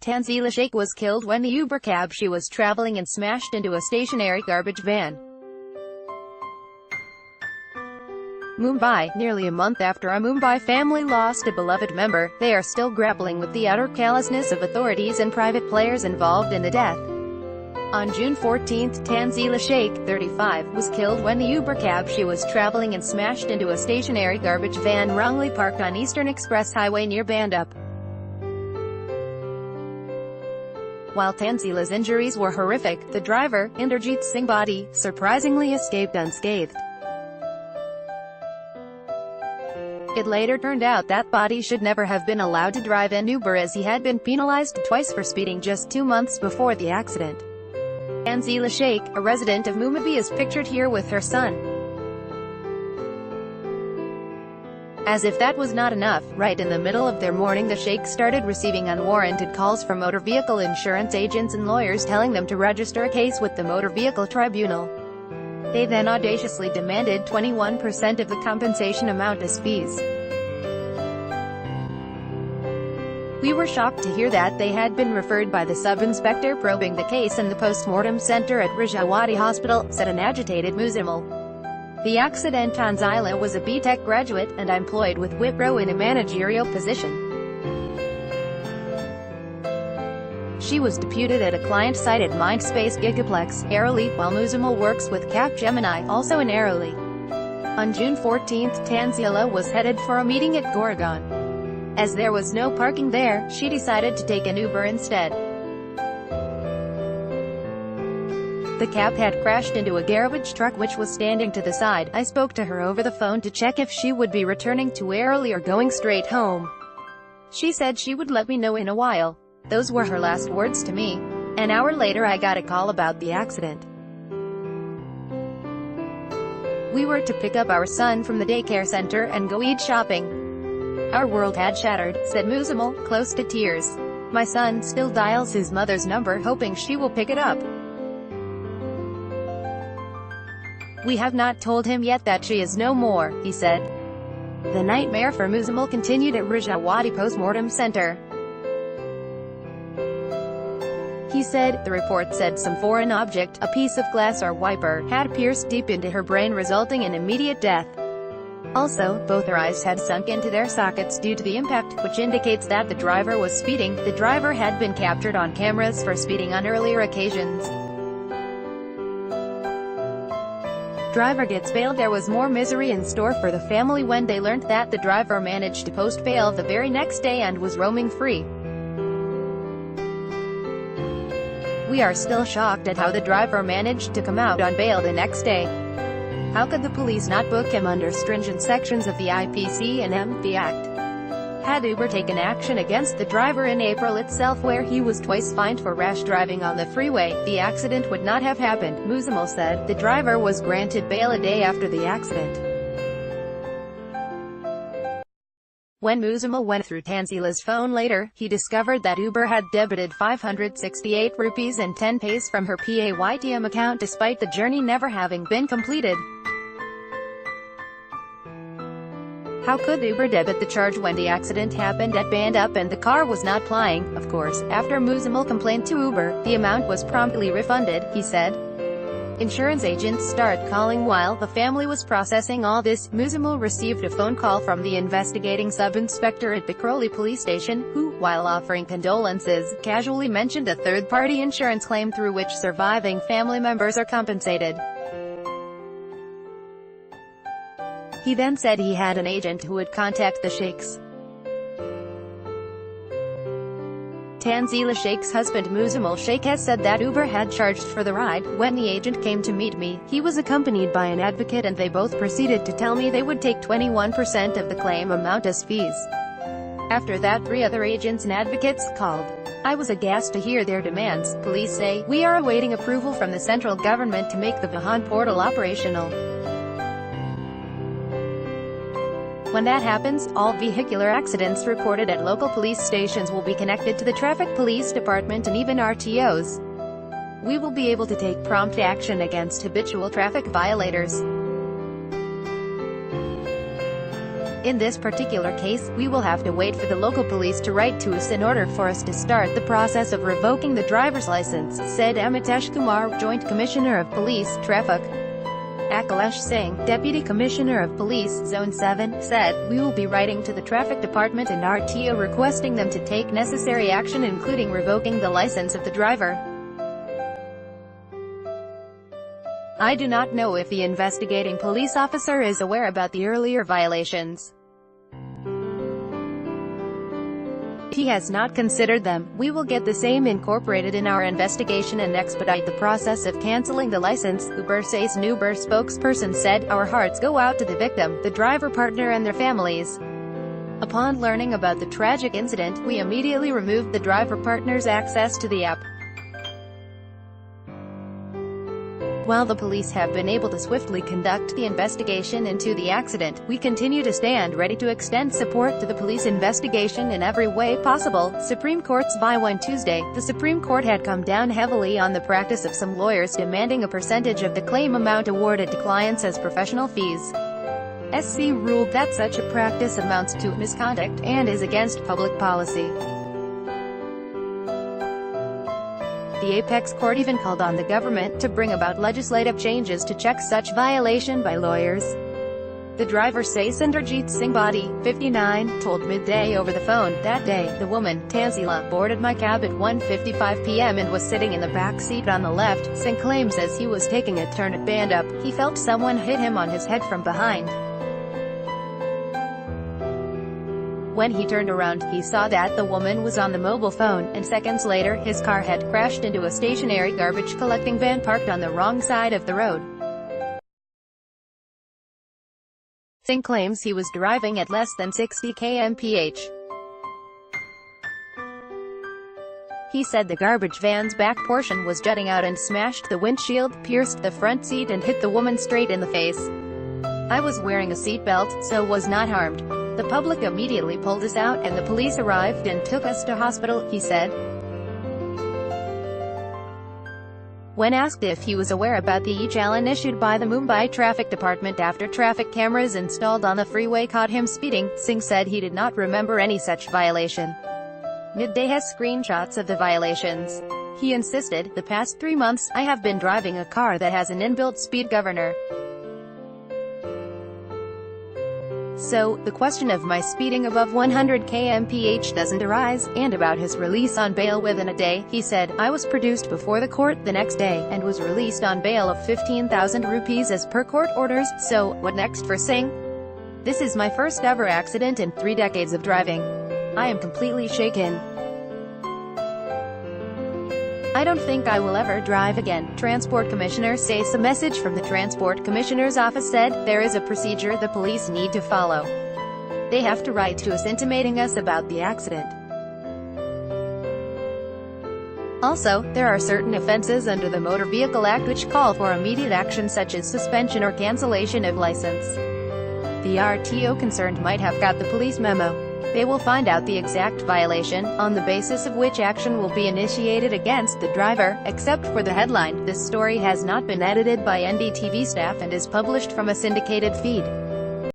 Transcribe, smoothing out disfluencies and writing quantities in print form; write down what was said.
Tanzila Sheikh was killed when the Uber cab she was traveling in smashed into a stationary garbage van. Mumbai. Nearly a month after a Mumbai family lost a beloved member, they are still grappling with the utter callousness of authorities and private players involved in the death. On June 14, Tanzila Sheikh, 35, was killed when the Uber cab she was traveling in smashed into a stationary garbage van wrongly parked on Eastern Express Highway near Bandup. While Tanzila's injuries were horrific, the driver, Inderjeet Singh's body, surprisingly escaped unscathed. It later turned out that body should never have been allowed to drive an Uber, as he had been penalized twice for speeding just 2 months before the accident. Tanzila Sheikh, a resident of Mumbai, is pictured here with her son. As if that was not enough, right in the middle of their morning the Sheikhs started receiving unwarranted calls from motor vehicle insurance agents and lawyers telling them to register a case with the Motor Vehicle Tribunal. They then audaciously demanded 21% of the compensation amount as fees. We were shocked to hear that they had been referred by the sub-inspector probing the case and the post-mortem center at Rajawati Hospital, said an agitated Muzammil. The accident. Tanzila was a B.Tech graduate, and employed with Wipro in a managerial position. She was deputed at a client site at Mindspace Gigaplex, Airoli, while Muzammil works with Capgemini, also in Airoli. On June 14, Tanzila was headed for a meeting at Goregaon. As there was no parking there, she decided to take an Uber instead. The cab had crashed into a garbage truck which was standing to the side. I spoke to her over the phone to check if she would be returning to Airoli or going straight home. She said she would let me know in a while. Those were her last words to me. An hour later I got a call about the accident. We were to pick up our son from the daycare center and go eat shopping. Our world had shattered, said Muzammil, close to tears. My son still dials his mother's number hoping she will pick it up. We have not told him yet that she is no more, he said. The nightmare for Muzammil continued at Rajawati Postmortem Center. He said, the report said some foreign object, a piece of glass or wiper, had pierced deep into her brain resulting in immediate death. Also, both her eyes had sunk into their sockets due to the impact, which indicates that the driver was speeding. The driver had been captured on cameras for speeding on earlier occasions. Driver gets bail. There was more misery in store for the family when they learned that the driver managed to post bail the very next day and was roaming free. We are still shocked at how the driver managed to come out on bail the next day. How could the police not book him under stringent sections of the IPC and the Act? Had Uber taken action against the driver in April itself, where he was twice fined for rash driving on the freeway, the accident would not have happened, Muzammil said. The driver was granted bail a day after the accident. When Muzammil went through Tanzila's phone later, he discovered that Uber had debited 568 rupees and 10 paise from her PAYTM account despite the journey never having been completed. How could Uber debit the charge when the accident happened at Bandup and the car was not plying? Of course, after Muzammil complained to Uber, the amount was promptly refunded, he said. Insurance agents started calling while the family was processing all this. Muzammil received a phone call from the investigating sub-inspector at Bikroli police station, who, while offering condolences, casually mentioned a third-party insurance claim through which surviving family members are compensated. He then said he had an agent who would contact the Sheikhs. Tanzila Sheikh's husband Muzammil Sheikh has said that Uber had charged for the ride. When the agent came to meet me, he was accompanied by an advocate and they both proceeded to tell me they would take 21% of the claim amount as fees. After that 3 other agents and advocates called. I was aghast to hear their demands. Police say, we are awaiting approval from the central government to make the Vahan portal operational. When that happens, all vehicular accidents reported at local police stations will be connected to the traffic police department and even RTOs. We will be able to take prompt action against habitual traffic violators. In this particular case, we will have to wait for the local police to write to us in order for us to start the process of revoking the driver's license, said Amitesh Kumar, Joint Commissioner of Police, Traffic. Akhilesh Singh, Deputy Commissioner of Police, Zone 7, said, "We will be writing to the Traffic Department and RTO requesting them to take necessary action including revoking the license of the driver. I do not know if the investigating police officer is aware about the earlier violations. He has not considered them. We will get the same incorporated in our investigation and expedite the process of cancelling the license," Uber Says Uber spokesperson said. "Our hearts go out to the victim, the driver partner and their families. Upon learning about the tragic incident, we immediately removed the driver partner's access to the app. While the police have been able to swiftly conduct the investigation into the accident, we continue to stand ready to extend support to the police investigation in every way possible." Supreme Court's by on Tuesday, the Supreme Court had come down heavily on the practice of some lawyers demanding a percentage of the claim amount awarded to clients as professional fees. SC ruled that such a practice amounts to misconduct and is against public policy. The apex court even called on the government to bring about legislative changes to check such violation by lawyers. The driver says Inderjeet Singh Badi, 59, told Midday over the phone, "That day, the woman, Tanzila, boarded my cab at 1:55 p.m. and was sitting in the back seat on the left." Singh claims as he was taking a turn at Bandup, he felt someone hit him on his head from behind. When he turned around, he saw that the woman was on the mobile phone, and seconds later, his car had crashed into a stationary garbage collecting van parked on the wrong side of the road. Singh claims he was driving at less than 60 km/h. He said the garbage van's back portion was jutting out and smashed the windshield, pierced the front seat and hit the woman straight in the face. "I was wearing a seatbelt, so was not harmed. The public immediately pulled us out and the police arrived and took us to hospital," he said. When asked if he was aware about the e-challan issued by the Mumbai Traffic Department after traffic cameras installed on the freeway caught him speeding, Singh said he did not remember any such violation. Midday has screenshots of the violations. He insisted, "The past 3 months, I have been driving a car that has an inbuilt speed governor. So, the question of my speeding above 100 km/h doesn't arise." And about his release on bail within a day, he said, "I was produced before the court the next day, and was released on bail of 15,000 rupees as per court orders." So, what next for Singh? "This is my first ever accident in 3 decades of driving. I am completely shaken. I don't think I will ever drive again," Transport Commissioner says. A message from the Transport Commissioner's office said, "There is a procedure the police need to follow. They have to write to us intimating us about the accident. Also, there are certain offenses under the Motor Vehicle Act which call for immediate action such as suspension or cancellation of license." The RTO concerned might have got the police memo. They will find out the exact violation, on the basis of which action will be initiated against the driver. Except for the headline, this story has not been edited by NDTV staff and is published from a syndicated feed.